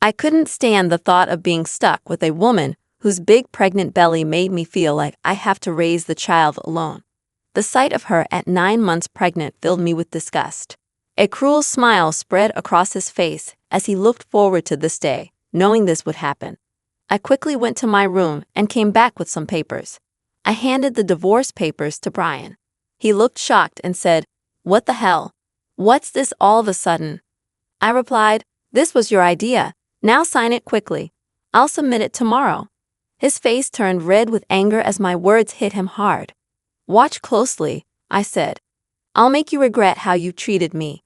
I couldn't stand the thought of being stuck with a woman whose big pregnant belly made me feel like I have to raise the child alone. The sight of her at 9 months pregnant filled me with disgust. A cruel smile spread across his face as he looked forward to this day, knowing this would happen. I quickly went to my room and came back with some papers. I handed the divorce papers to Brian. He looked shocked and said, "What the hell? What's this all of a sudden?" I replied, "This was your idea. Now sign it quickly. I'll submit it tomorrow." His face turned red with anger as my words hit him hard. "Watch closely," I said. "I'll make you regret how you treated me.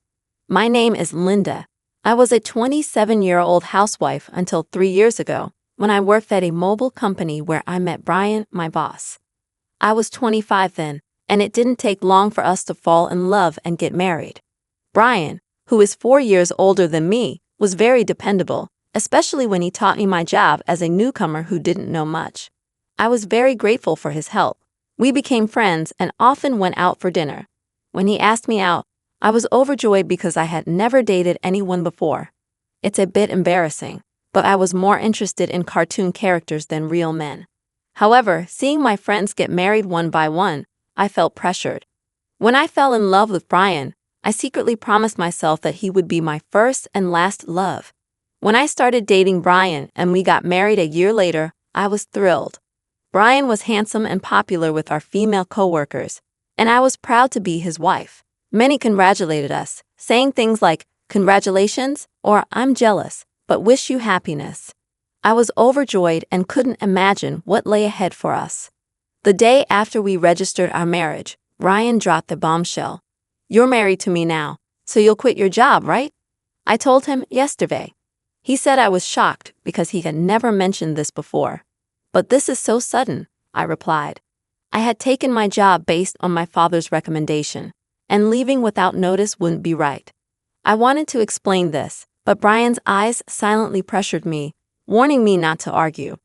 My name is Linda. I was a 27-year-old housewife until 3 years ago, when I worked at a mobile company where I met Brian, my boss. I was 25 then, and it didn't take long for us to fall in love and get married. Brian, who is 4 years older than me, was very dependable, especially when he taught me my job as a newcomer who didn't know much. I was very grateful for his help. We became friends and often went out for dinner. When he asked me out, I was overjoyed because I had never dated anyone before. It's a bit embarrassing, but I was more interested in cartoon characters than real men. However, seeing my friends get married one by one, I felt pressured. When I fell in love with Brian, I secretly promised myself that he would be my first and last love. When I started dating Brian and we got married a year later, I was thrilled. Brian was handsome and popular with our female coworkers, and I was proud to be his wife. Many congratulated us, saying things like, "Congratulations," or "I'm jealous, but wish you happiness." I was overjoyed and couldn't imagine what lay ahead for us. The day after we registered our marriage, Brian dropped the bombshell. "You're married to me now, so you'll quit your job, right?" I told him yesterday. He said I was shocked because he had never mentioned this before. "But this is so sudden," I replied. I had taken my job based on my father's recommendation, and leaving without notice wouldn't be right. I wanted to explain this, but Brian's eyes silently pressured me, warning me not to argue.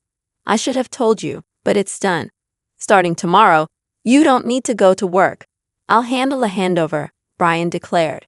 "I should have told you, but it's done. Starting tomorrow, you don't need to go to work. I'll handle the handover," Brian declared.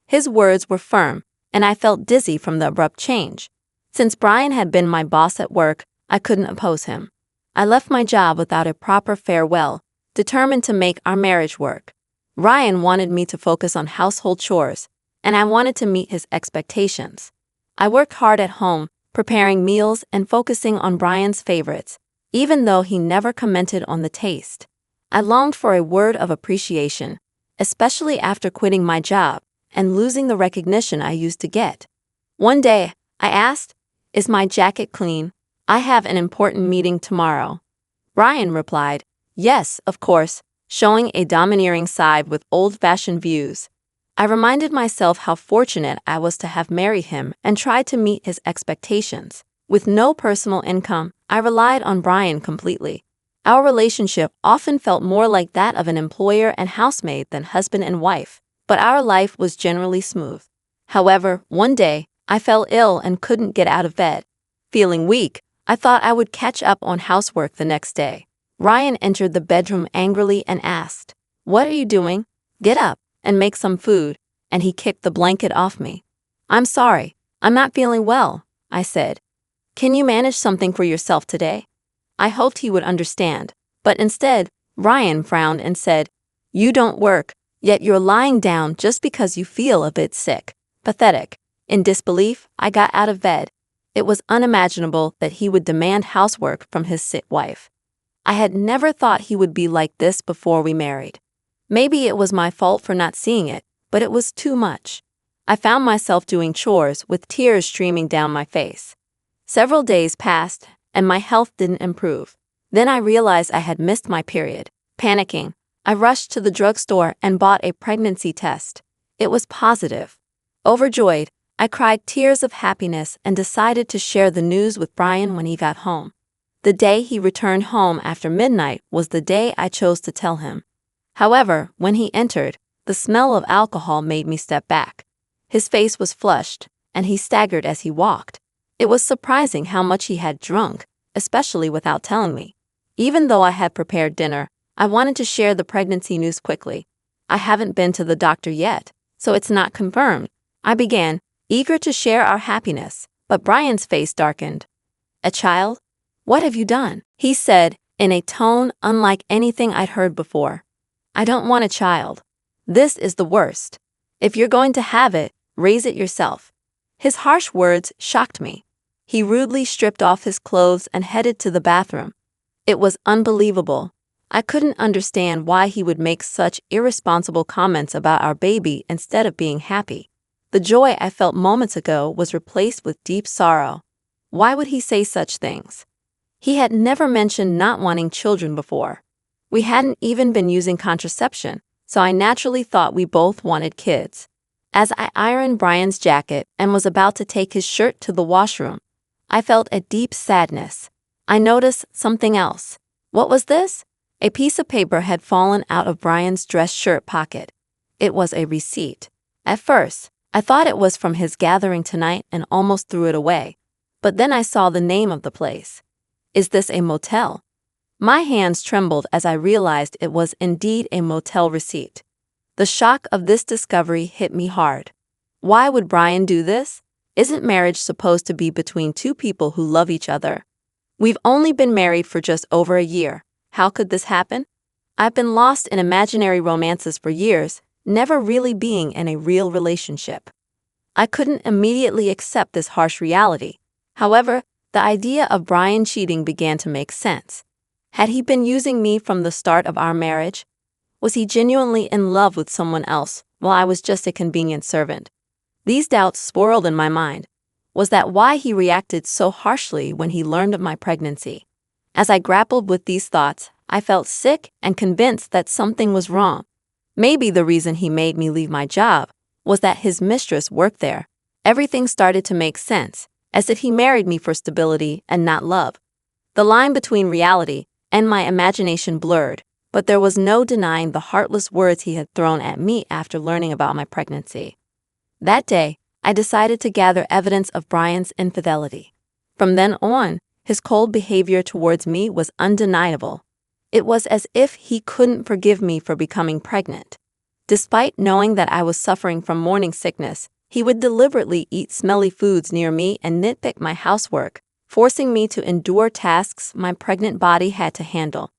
His words were firm, and I felt dizzy from the abrupt change. Since Brian had been my boss at work, I couldn't oppose him. I left my job without a proper farewell, determined to make our marriage work. Ryan wanted me to focus on household chores, and I wanted to meet his expectations. I worked hard at home, preparing meals and focusing on Brian's favorites, even though he never commented on the taste. I longed for a word of appreciation, especially after quitting my job and losing the recognition I used to get. One day, I asked, "Is my jacket clean? I have an important meeting tomorrow." Brian replied, "Yes, of course," showing a domineering side with old-fashioned views. I reminded myself how fortunate I was to have married him and tried to meet his expectations. With no personal income, I relied on Brian completely. Our relationship often felt more like that of an employer and housemaid than husband and wife, but our life was generally smooth. However, one day, I fell ill and couldn't get out of bed. Feeling weak, I thought I would catch up on housework the next day. Ryan entered the bedroom angrily and asked, "What are you doing? Get up and make some food," and he kicked the blanket off me. "I'm sorry, I'm not feeling well," I said. "Can you manage something for yourself today?" I hoped he would understand, but instead, Ryan frowned and said, "You don't work, yet you're lying down just because you feel a bit sick. Pathetic." In disbelief, I got out of bed. It was unimaginable that he would demand housework from his sick wife. I had never thought he would be like this before we married. Maybe it was my fault for not seeing it, but it was too much. I found myself doing chores with tears streaming down my face. Several days passed, and my health didn't improve. Then I realized I had missed my period. Panicking, I rushed to the drugstore and bought a pregnancy test. It was positive. Overjoyed, I cried tears of happiness and decided to share the news with Brian when he got home. The day he returned home after midnight was the day I chose to tell him. However, when he entered, the smell of alcohol made me step back. His face was flushed, and he staggered as he walked. It was surprising how much he had drunk, especially without telling me. Even though I had prepared dinner, I wanted to share the pregnancy news quickly. "I haven't been to the doctor yet, so it's not confirmed," I began, eager to share our happiness, but Brian's face darkened. A child? What have you done? He said, in a tone unlike anything I'd heard before. I don't want a child. This is the worst. If you're going to have it, raise it yourself. His harsh words shocked me. He rudely stripped off his clothes and headed to the bathroom. It was unbelievable. I couldn't understand why he would make such irresponsible comments about our baby instead of being happy. The joy I felt moments ago was replaced with deep sorrow. Why would he say such things? He had never mentioned not wanting children before. We hadn't even been using contraception, so I naturally thought we both wanted kids. As I ironed Brian's jacket and was about to take his shirt to the washroom, I felt a deep sadness. I noticed something else. What was this? A piece of paper had fallen out of Brian's dress shirt pocket. It was a receipt. At first, I thought it was from his gathering tonight and almost threw it away. But then I saw the name of the place. Is this a motel? My hands trembled as I realized it was indeed a motel receipt. The shock of this discovery hit me hard. Why would Brian do this? Isn't marriage supposed to be between two people who love each other? We've only been married for just over a year. How could this happen? I've been lost in imaginary romances for years, never really being in a real relationship. I couldn't immediately accept this harsh reality. However, the idea of Brian cheating began to make sense. Had he been using me from the start of our marriage? Was he genuinely in love with someone else while I was just a convenient servant? These doubts swirled in my mind. Was that why he reacted so harshly when he learned of my pregnancy? As I grappled with these thoughts, I felt sick and convinced that something was wrong. Maybe the reason he made me leave my job was that his mistress worked there. Everything started to make sense, as if he married me for stability and not love. The line between reality and my imagination blurred, but there was no denying the heartless words he had thrown at me after learning about my pregnancy. That day, I decided to gather evidence of Brian's infidelity. From then on, his cold behavior towards me was undeniable. It was as if he couldn't forgive me for becoming pregnant. Despite knowing that I was suffering from morning sickness, he would deliberately eat smelly foods near me and nitpick my housework, forcing me to endure tasks my pregnant body had to handle.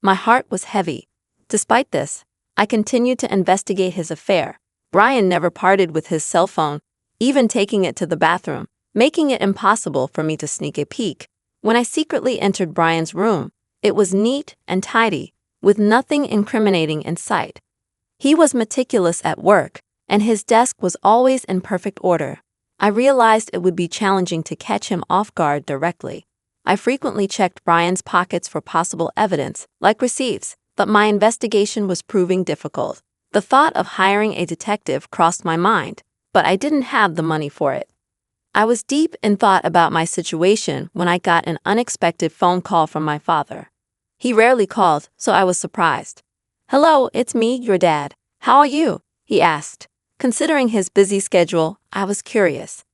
My heart was heavy. Despite this, I continued to investigate his affair. Brian never parted with his cell phone, even taking it to the bathroom, making it impossible for me to sneak a peek. When I secretly entered Brian's room, it was neat and tidy, with nothing incriminating in sight. He was meticulous at work, and his desk was always in perfect order. I realized it would be challenging to catch him off guard directly. I frequently checked Brian's pockets for possible evidence, like receipts, but my investigation was proving difficult. The thought of hiring a detective crossed my mind, but I didn't have the money for it. I was deep in thought about my situation when I got an unexpected phone call from my father. He rarely called, so I was surprised. "Hello, it's me, your dad. How are you?" he asked. Considering his busy schedule, I was curious.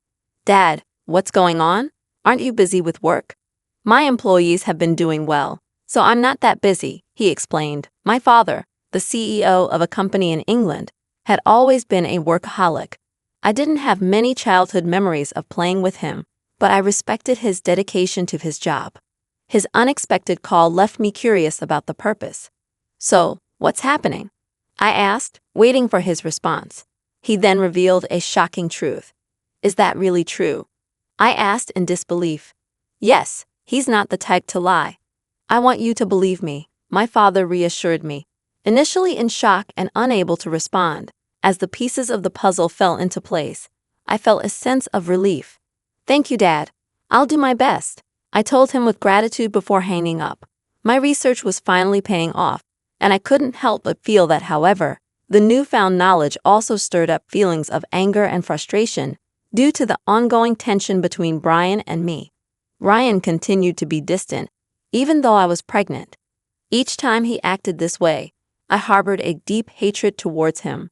"Dad, what's going on? Aren't you busy with work?" "My employees have been doing well, so I'm not that busy," he explained. My father, the CEO of a company in England, had always been a workaholic. I didn't have many childhood memories of playing with him, but I respected his dedication to his job. His unexpected call left me curious about the purpose. "So, what's happening?" I asked, waiting for his response. He then revealed a shocking truth. "Is that really true?" I asked in disbelief. "Yes, he's not the type to lie." "I want you to believe me," my father reassured me. Initially in shock and unable to respond, as the pieces of the puzzle fell into place, I felt a sense of relief. "Thank you, Dad. I'll do my best," I told him with gratitude before hanging up. My research was finally paying off, and I couldn't help but feel that, however, the newfound knowledge also stirred up feelings of anger and frustration due to the ongoing tension between Brian and me. Brian continued to be distant, even though I was pregnant. Each time he acted this way, I harbored a deep hatred towards him.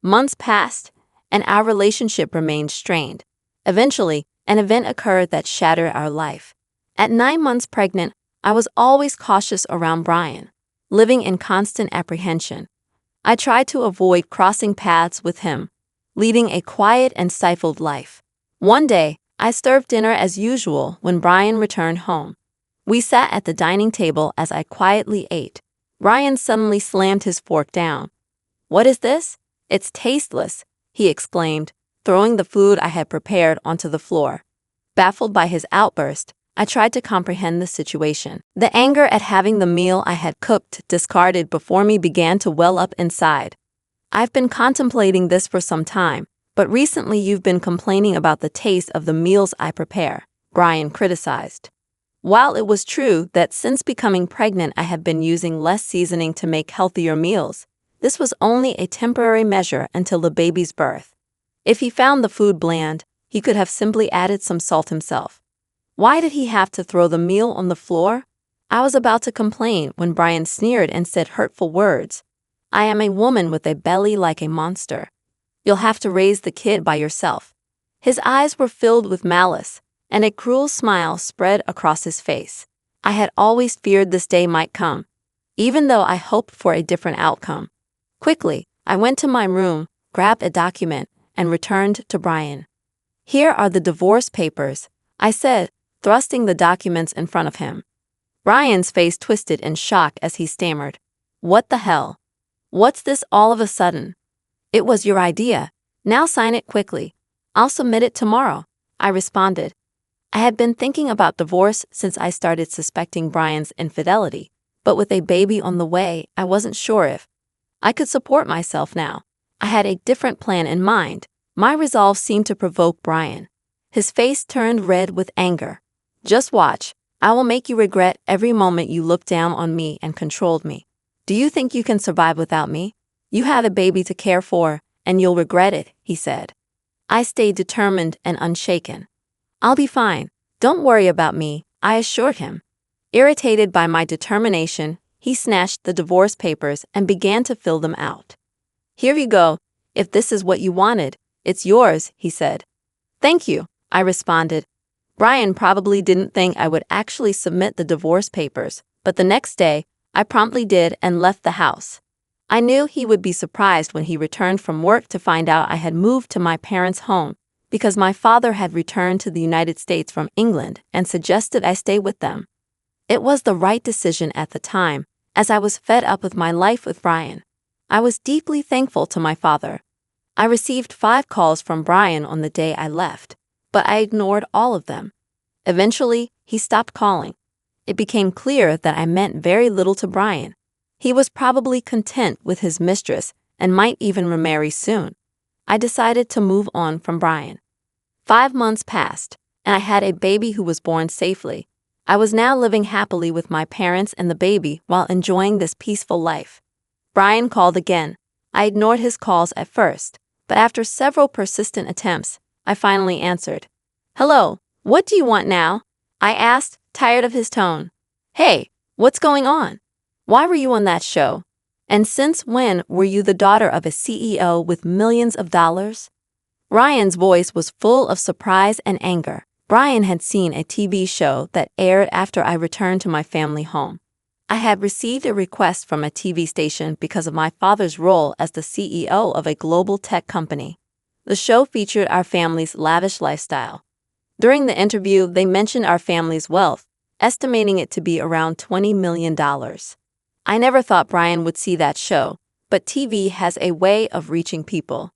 Months passed, and our relationship remained strained. Eventually, an event occurred that shattered our life. At 9 months pregnant, I was always cautious around Brian, living in constant apprehension. I tried to avoid crossing paths with him, leading a quiet and stifled life. One day, I served dinner as usual when Brian returned home. We sat at the dining table as I quietly ate. Brian suddenly slammed his fork down. "What is this? It's tasteless," he exclaimed, throwing the food I had prepared onto the floor. Baffled by his outburst, I tried to comprehend the situation. The anger at having the meal I had cooked discarded before me began to well up inside. "I've been contemplating this for some time, but recently you've been complaining about the taste of the meals I prepare," Brian criticized. While it was true that since becoming pregnant I had been using less seasoning to make healthier meals, this was only a temporary measure until the baby's birth. If he found the food bland, he could have simply added some salt himself. Why did he have to throw the meal on the floor? I was about to complain when Brian sneered and said hurtful words. "I am a woman with a belly like a monster. You'll have to raise the kid by yourself." His eyes were filled with malice, and a cruel smile spread across his face. I had always feared this day might come, even though I hoped for a different outcome. Quickly, I went to my room, grabbed a document, and returned to Brian. "Here are the divorce papers," I said, thrusting the documents in front of him. Brian's face twisted in shock as he stammered. "What the hell? What's this all of a sudden?" "It was your idea. Now sign it quickly. I'll submit it tomorrow," I responded. I had been thinking about divorce since I started suspecting Brian's infidelity, but with a baby on the way, I wasn't sure if I could support myself now. I had a different plan in mind. My resolve seemed to provoke Brian. His face turned red with anger. "Just watch. I will make you regret every moment you looked down on me and controlled me. Do you think you can survive without me? You have a baby to care for, and you'll regret it," he said. I stayed determined and unshaken. "I'll be fine. Don't worry about me," I assured him. Irritated by my determination, he snatched the divorce papers and began to fill them out. "Here you go. If this is what you wanted, it's yours," he said. "Thank you," I responded. Brian probably didn't think I would actually submit the divorce papers, but the next day, I promptly did and left the house. I knew he would be surprised when he returned from work to find out I had moved to my parents' home, because my father had returned to the United States from England and suggested I stay with them. It was the right decision at the time, as I was fed up with my life with Brian. I was deeply thankful to my father. I received 5 calls from Brian on the day I left, but I ignored all of them. Eventually, he stopped calling. It became clear that I meant very little to Brian. He was probably content with his mistress and might even remarry soon. I decided to move on from Brian. 5 months passed, and I had a baby who was born safely. I was now living happily with my parents and the baby while enjoying this peaceful life. Brian called again. I ignored his calls at first, but after several persistent attempts, I finally answered. "Hello, what do you want now?" I asked, tired of his tone. "Hey, what's going on? Why were you on that show? And since when were you the daughter of a CEO with millions of dollars?" Ryan's voice was full of surprise and anger. Brian had seen a TV show that aired after I returned to my family home. I had received a request from a TV station because of my father's role as the CEO of a global tech company. The show featured our family's lavish lifestyle. During the interview, they mentioned our family's wealth, estimating it to be around $20 million. I never thought Brian would see that show, but TV has a way of reaching people.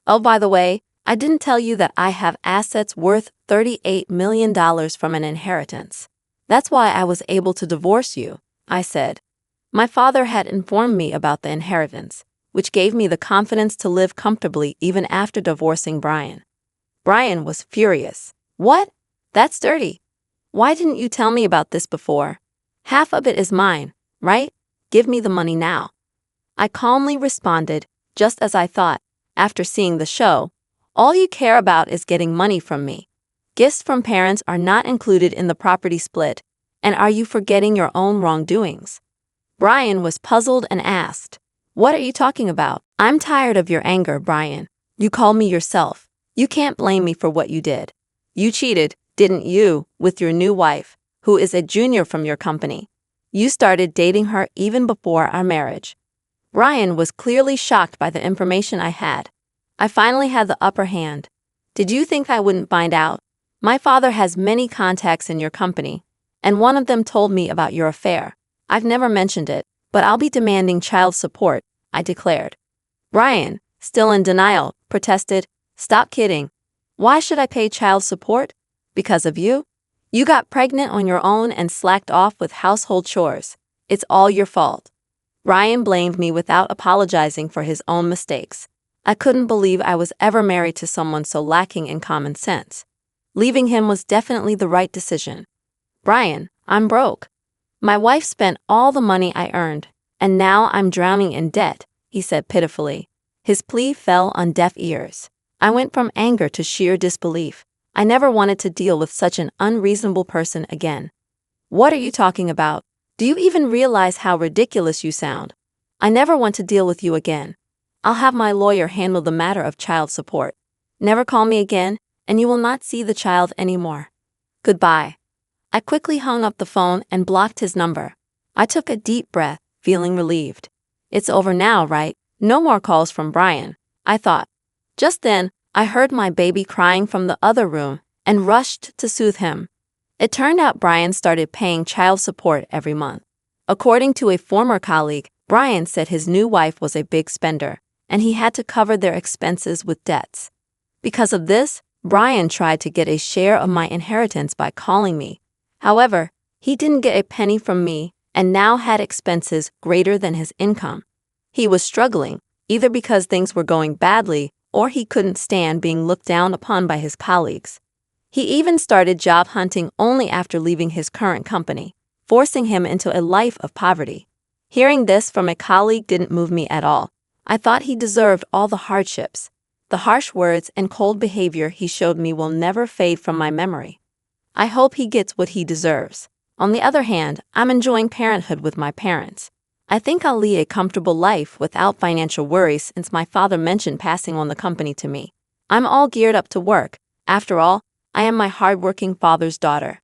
"Oh, by the way, I didn't tell you that I have assets worth $38 million from an inheritance. That's why I was able to divorce you," I said. My father had informed me about the inheritance, which gave me the confidence to live comfortably even after divorcing Brian. Brian was furious. "What? That's dirty. Why didn't you tell me about this before? Half of it is mine, right? Give me the money now." I calmly responded, just as I thought, after seeing the show, "All you care about is getting money from me. Gifts from parents are not included in the property split, and are you forgetting your own wrongdoings?" Brian was puzzled and asked, "What are you talking about?" "I'm tired of your anger, Brian. You called me yourself. You can't blame me for what you did. You cheated, didn't you, with your new wife, who is a junior from your company. You started dating her even before our marriage." Brian was clearly shocked by the information I had. I finally had the upper hand. "Did you think I wouldn't find out? My father has many contacts in your company, and one of them told me about your affair. I've never mentioned it, but I'll be demanding child support, I declared. Brian, still in denial, protested, "Stop kidding. Why should I pay child support? Because of you? You got pregnant on your own and slacked off with household chores. It's all your fault." Brian blamed me without apologizing for his own mistakes. I couldn't believe I was ever married to someone so lacking in common sense. Leaving him was definitely the right decision. "Brian, I'm broke. My wife spent all the money I earned, and now I'm drowning in debt," he said pitifully. His plea fell on deaf ears. I went from anger to sheer disbelief. I never wanted to deal with such an unreasonable person again. "What are you talking about? Do you even realize how ridiculous you sound? I never want to deal with you again. I'll have my lawyer handle the matter of child support. Never call me again, and you will not see the child anymore. Goodbye." I quickly hung up the phone and blocked his number. I took a deep breath, feeling relieved. It's over now, right? No more calls from Brian, I thought. Just then, I heard my baby crying from the other room and rushed to soothe him. It turned out Brian started paying child support every month. According to a former colleague, Brian said his new wife was a big spender, and he had to cover their expenses with debts. Because of this, Brian tried to get a share of my inheritance by calling me. However, he didn't get a penny from me and now had expenses greater than his income. He was struggling, either because things were going badly or he couldn't stand being looked down upon by his colleagues. He even started job hunting only after leaving his current company, forcing him into a life of poverty. Hearing this from a colleague didn't move me at all. I thought he deserved all the hardships. The harsh words and cold behavior he showed me will never fade from my memory. I hope he gets what he deserves. On the other hand, I'm enjoying parenthood with my parents. I think I'll lead a comfortable life without financial worries since my father mentioned passing on the company to me. I'm all geared up to work. After all, I am my hardworking father's daughter.